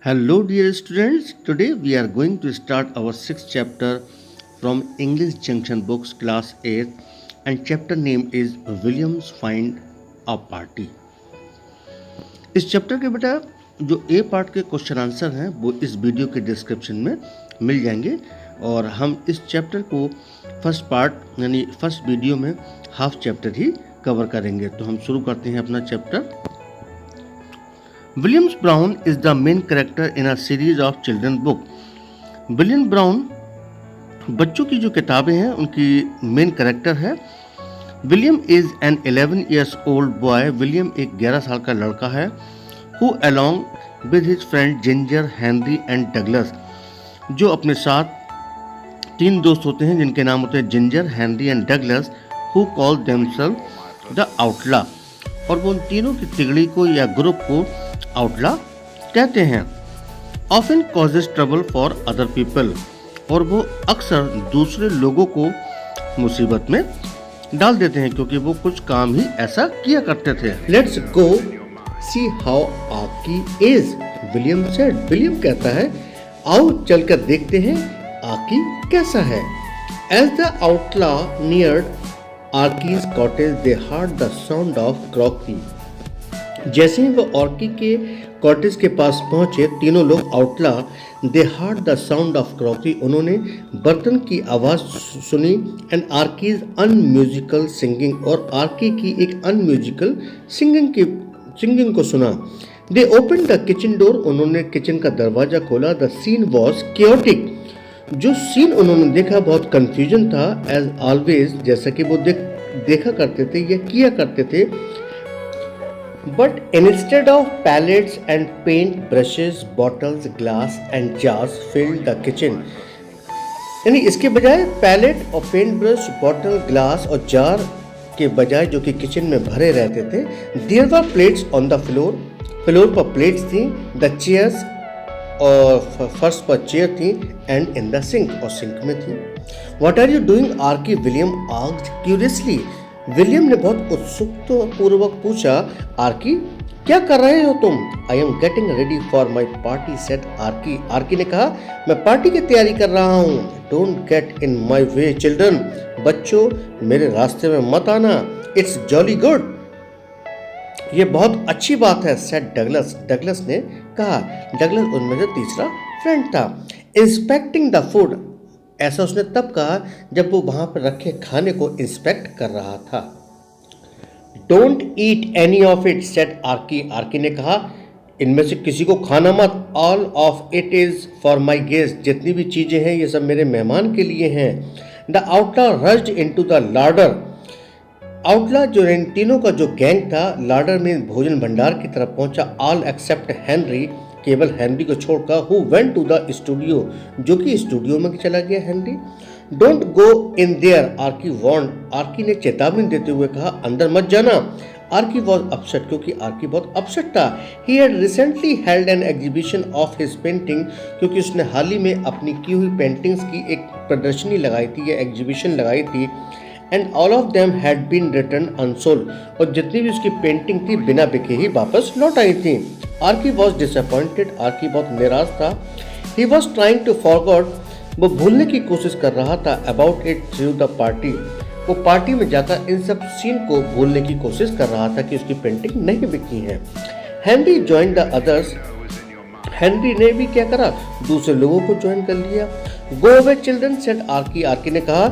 Hello, dear students. Today we are going to start our sixth chapter from English Junction Books, Class 8, and chapter name is Williams Find a Party. इस chapter के बेटा जो ए part के question answer हैं वो इस video के description में मिल जाएंगे और हम इस चैप्टर को फर्स्ट पार्ट यानी फर्स्ट वीडियो में हाफ चैप्टर ही कवर करेंगे। तो हम शुरू करते हैं अपना chapter. Williams Brown is the main character in a series of children book. William brown बच्चों की जो किताबें हैं उनकी मेन कैरेक्टर है। William is an 11 years old boy. William एक 11 साल का लड़का है। Who along with his friend ginger, Henry and Douglas, जो अपने साथ तीन दोस्त होते हैं जिनके नाम होते हैं Ginger, Henry and Douglas, who call themselves the outlaw, और वो उन तीनों की तिगड़ी को या ग्रुप को आउटला कहते हैं। Often causes trouble for other people, और वो अक्सर दूसरे लोगों को मुसीबत में डाल देते हैं क्योंकि वो कुछ काम ही ऐसा किया करते थे। लेट्स गो सी हाउ आकी इज, विलियम सेड। विलियम कहता है आओ चलकर देखते हैं आकी कैसा है। As the outlaw neared Archie's cottage they heard the sound of crockery. जैसे ही वो ऑर्की के कॉटेज के पास पहुंचे तीनों लोग outlaw they heard the sound of crockery, उन्होंने बर्तन की आवाज़ सुनी, एंड आर्कीज अनम्यूजिकल सिंगिंग, और आर्की की एक अनम्यूजिकल सिंगिंग को सुना। They open the kitchen door, उन्होंने किचन का दरवाज़ा खोला। द सीन वॉज केओटिक, जो सीन उन्होंने देखा बहुत कंफ्यूजन था। एज ऑलवेज, जैसा कि वो देखा करते थे या किया करते थे। But instead of palettes and paint brushes, bottles, glass and jars filled the kitchen. यानी इसके बजाय पैलेट और पेंट ब्रश, बॉटल, ग्लास और जार के बजाय जो कि किचन में भरे रहते थे, there were plates on the floor, floor पर प्लेट्स थी। द चेयर्स, और फर्श पर चेयर थी, एंड इन द सिंक, और सिंक में थी। What are you doing Archie, William asked curiously. William ने बहुत उत्सुकता पूर्वक पूछा, आर्की क्या कर रहे हो तुम? I am getting ready for my party, said Archie. Archie ने कहा मैं पार्टी की तैयारी कर रहा हूँ। Don't get in my way children, बच्चों मेरे रास्ते में मत आना। इट्स जॉली गुड, ये बहुत अच्छी बात है, सेड डगलस। डगलस ने कहा। डगलस उनमें से तीसरा फ्रेंड था। इंस्पेक्टिंग द फूड, ऐसा उसने तब कहा जब वो वहां पर रखे खाने को इंस्पेक्ट कर रहा था। Don't eat any of it, said Archie. Archie ने कहा इनमें से किसी को खाना मत। All of it is for my guest, जितनी भी चीजें हैं ये सब मेरे मेहमान के लिए हैं। द आउटला रश्ड इनटू द लार्डर, आउटला जो इन तीनों का जो गैंग था लार्डर में भोजन भंडार की तरफ पहुंचा। ऑल एक्सेप्ट हेनरी, केवल हेनरी को छोड़कर। Who went to the studio, जो कि स्टूडियो में चला गया Henry. Don't go in there, Archie warned, Archie ने चेतावनी देते हुए कहा अंदर मत जाना। आर्की वॉज अपसेट, क्योंकि आर्की बहुत अपसेट था। He had recently held an exhibition of his painting, क्योंकि उसने हाल ही में अपनी की हुई पेंटिंग्स की एक प्रदर्शनी लगाई थी या एग्जीबिशन लगाई थी। And all of them had been return unsold, और जितनी भी उसकी पेंटिंग थी बिना बिके ही वापस लौट आई थी। आर्की वॉज डिसअपॉइंटेड, आर्की बहुत निराश था। He was trying to forgot, वो भूलने की कोशिश कर रहा था। About it through the party, वो पार्टी में जाकर इन सब सीन को भूलने की कोशिश कर रहा था कि उसकी पेंटिंग नहीं बिकी है। Henry join the others, Henry ने भी क्या करा, दूसरे लोगों को ज्वाइन कर लिया। Go away children, said Archie. Archie ने कहा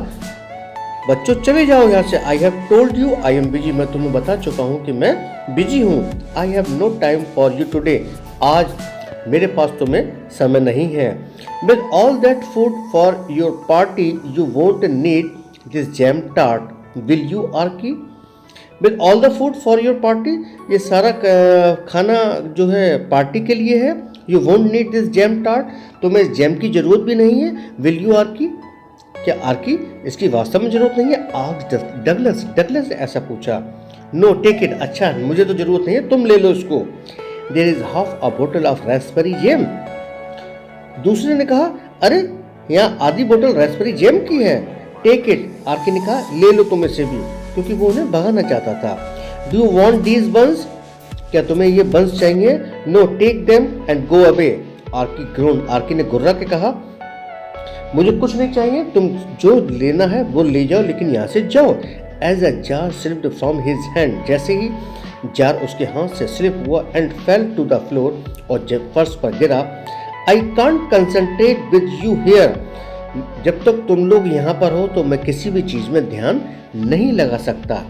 बच्चों चले जाओ यहाँ से। I have told you I am busy, मैं तुम्हें बता चुका हूँ कि मैं बिजी हूँ। I have no time for you today, आज मेरे पास तुम्हें समय नहीं है। With all that food for your party you won't need this jam tart, will you Archie. With all the food for your party, ये सारा खाना जो है पार्टी के लिए है। You won't need this jam tart, तुम्हें इस जैम की जरूरत भी नहीं है। विल यू आर्की, क्या आर्की इसकी वास्तव में जरूरत नहीं है? आस्क्ड डगलस, डगलस ने ऐसा पूछा। नो टेक इट, अच्छा मुझे तो जरूरत नहीं है, तुम ले लो इसको। देयर इज हाफ अ बोतल ऑफ रास्पबेरी जैम, दूसरे ने कहा अरे यहाँ आधी बोतल रास्पबेरी जैम की है। टेक इट, आर्की ने कहा ले लो तुम इसे भी, क्योंकि वो उन्हें भगाना चाहता था। Do you want these buns, क्या तुम्हें ये बंस चाहिए? No take them and go away, Archie groan, Archie ने गुर्रा के कहा, मुझे कुछ नहीं चाहिए, तुम जो लेना है वो ले जाओ, लेकिन यहाँ से जाओ। As a jar slipped from his hand, जैसे ही जार उसके हाथ से स्लिप हुआ and fell to the floor, और जब फर्श पर गिरा, I can't concentrate with you here, जब तक तुम लोग यहाँ पर हो तो मैं किसी भी चीज में ध्यान नहीं लगा सकता।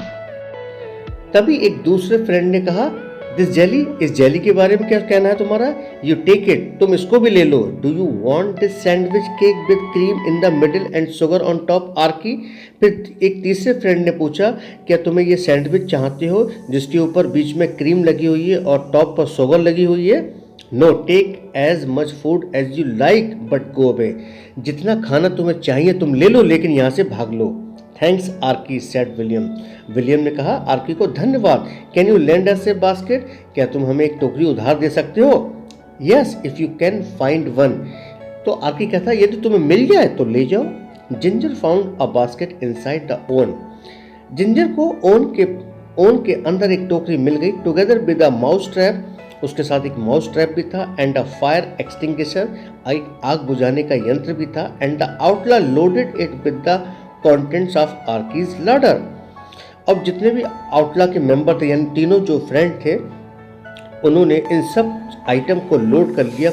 तभी एक दूसरे फ्रेंड ने कहा, दिस जेली, इस जेली के बारे में क्या कहना है तुम्हारा? यू टेक इट, तुम इसको भी ले लो। Do you want this sandwich cake with cream in the middle and sugar on top Archie? फिर एक तीसरे फ्रेंड ने पूछा, क्या तुम्हें ये सैंडविच चाहते हो जिसके ऊपर बीच में क्रीम लगी हुई है और टॉप पर शुगर लगी हुई है? No, take as much food as you like but go away, जितना खाना तुम्हें चाहिए तुम ले लो, लेकिन यहाँ से भाग लो। Thanks Archie, said William. William ने कहा आर्की को, धन्यवाद। Can you lend us a basket, क्या तुम हमें एक टोकरी उधार दे सकते हो? Yes, if you can find one. तो आर्की कहता, यदि तुम्हें मिल जाए तो ले जाओ। Ginger found a basket inside the oven, Ginger को ओवन के अंदर एक टोकरी मिल गई, together with a mouse trap, उसके साथ एक माउस ट्रैप भी था, एंड अ फायर एक्सटिंग्विशर, आग बुझाने का यंत्र भी था, and the outlaw loaded it with the contents of Archie's larder. अब जितने भी आउटला के मेंबर थे, यानी तीनों जो फ्रेंड थे, उन्होंने इन सब आइटम को लोड कर लिया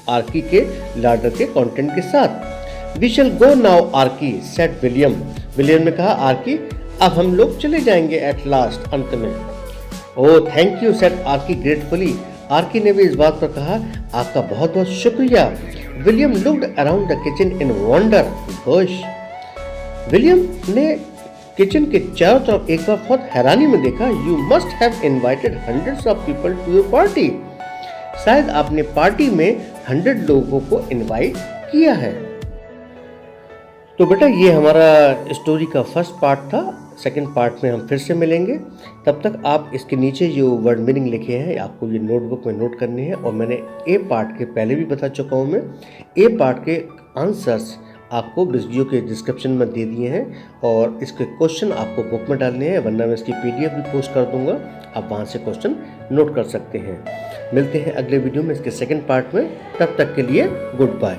आर्की के लाडर के कंटेंट के साथ। We shall go now Archie, said William. William ने कहा, आर्की अब हम लोग चले जाएंगे एट लास्ट, अंत में। Oh thank you, said Archie gratefully. Archie ने भी इस बात पर कहा, आपका बहुत बहुत शुक्रिया। William looked around the kitchen in wonder. Gosh, William ने किचन के चारों तरफ एक बार बहुत हैरानी में देखा। You must have invited hundreds of people to your party, शायद आपने पार्टी में 100 लोगों को इनवाइट किया है। तो बेटा ये हमारा स्टोरी का फर्स्ट पार्ट था। सेकंड पार्ट में हम फिर से मिलेंगे। तब तक आप इसके नीचे जो वर्ड मीनिंग लिखे हैं आपको ये नोटबुक में नोट करने हैं, और मैंने ए पार्ट के पहले भी बता चुका हूँ। मैं ए पार्ट के आंसर्स आपको वीडियो के डिस्क्रिप्शन में दे दिए हैं, और इसके क्वेश्चन आपको बुक में डालने हैं, वरना मैं इसकी PDF भी पोस्ट कर दूंगा, आप वहाँ से क्वेश्चन नोट कर सकते हैं। मिलते हैं अगले वीडियो में इसके सेकंड पार्ट में, तब तक के लिए गुड बाय।